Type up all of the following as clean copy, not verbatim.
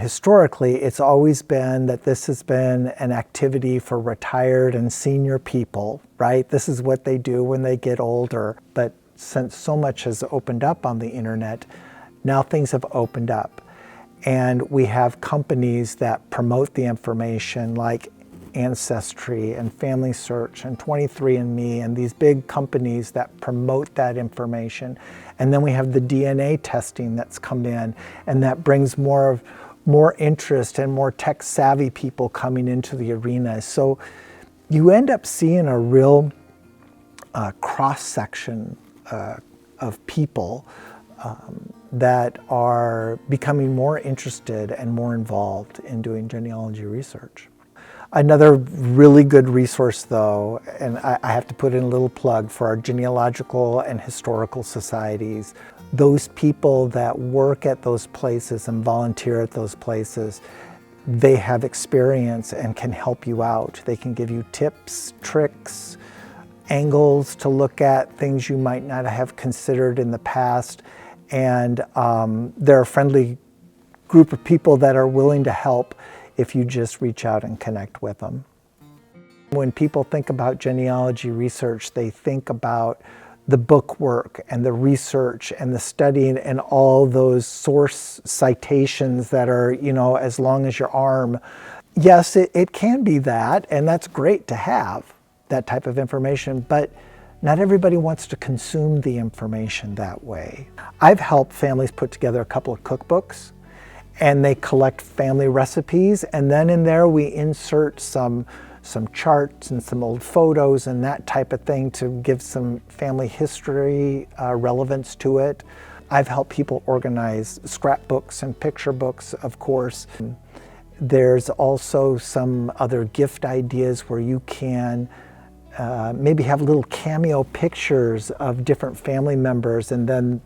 historically, it's always been that this has been an activity for retired and senior people, right? This is what they do when they get older. But since so much has opened up on the internet, now things have opened up. And we have companies that promote the information like Ancestry and Family Search and 23andMe and these big companies that promote that information. And then we have the DNA testing that's come in, and that brings more interest and more tech savvy people coming into the arena. So you end up seeing a real cross section of people that are becoming more interested and more involved in doing genealogy research. Another really good resource though, and I have to put in a little plug for our genealogical and historical societies. Those people that work at those places and volunteer at those places, they have experience and can help you out. They can give you tips, tricks, angles to look at, things you might not have considered in the past. And they're a friendly group of people that are willing to help if you just reach out and connect with them. When people think about genealogy research, they think about the book work and the research and the studying and all those source citations that are, as long as your arm. Yes, it can be that, and that's great to have that type of information, but not everybody wants to consume the information that way. I've helped families put together a couple of cookbooks, and they collect family recipes, and then in there we insert some charts and some old photos and that type of thing to give some family history relevance to it. I've helped people organize scrapbooks and picture books, of course. There's also some other gift ideas where you can maybe have little cameo pictures of different family members, and then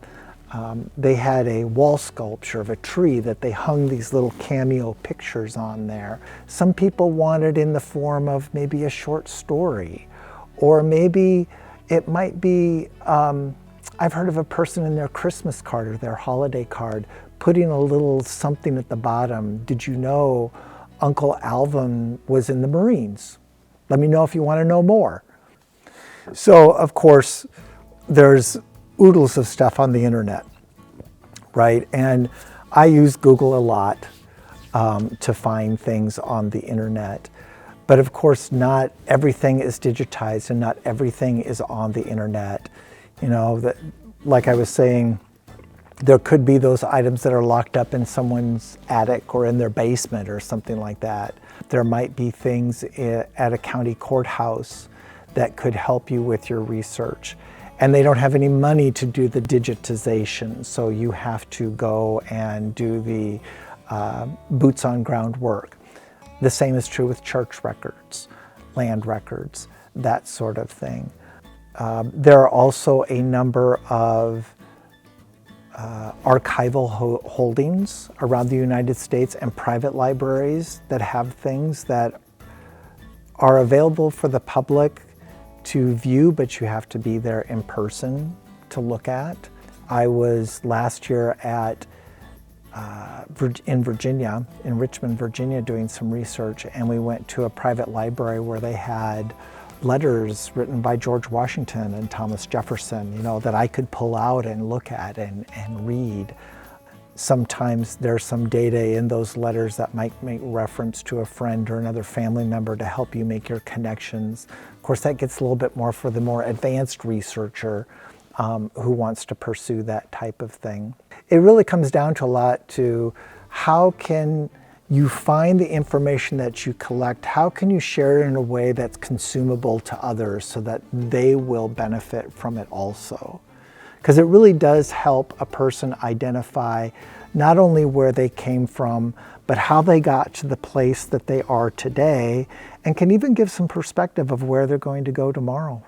they had a wall sculpture of a tree that they hung these little cameo pictures on there. Some people want it in the form of maybe a short story, or maybe it might be, I've heard of a person in their Christmas card or their holiday card putting a little something at the bottom. Did you know Uncle Alvin was in the Marines? Let me know if you want to know more. So, of course, there's oodles of stuff on the internet, right? And I use Google a lot to find things on the internet. But of course, not everything is digitized and not everything is on the internet. That, like I was saying, there could be those items that are locked up in someone's attic or in their basement or something like that. There might be things at a county courthouse that could help you with your research. And they don't have any money to do the digitization, so you have to go and do the boots on ground work. The same is true with church records, land records, that sort of thing. There are also a number of archival holdings around the United States and private libraries that have things that are available for the public to view, but you have to be there in person to look at. I was last year at in Virginia, in Richmond, Virginia, doing some research, and we went to a private library where they had letters written by George Washington and Thomas Jefferson, that I could pull out and look at and read. Sometimes there's some data in those letters that might make reference to a friend or another family member to help you make your connections. Of course, that gets a little bit more for the more advanced researcher who wants to pursue that type of thing. It really comes down to a lot to how can you find the information that you collect, how can you share it in a way that's consumable to others so that they will benefit from it also? Because it really does help a person identify not only where they came from, but how they got to the place that they are today, and can even give some perspective of where they're going to go tomorrow.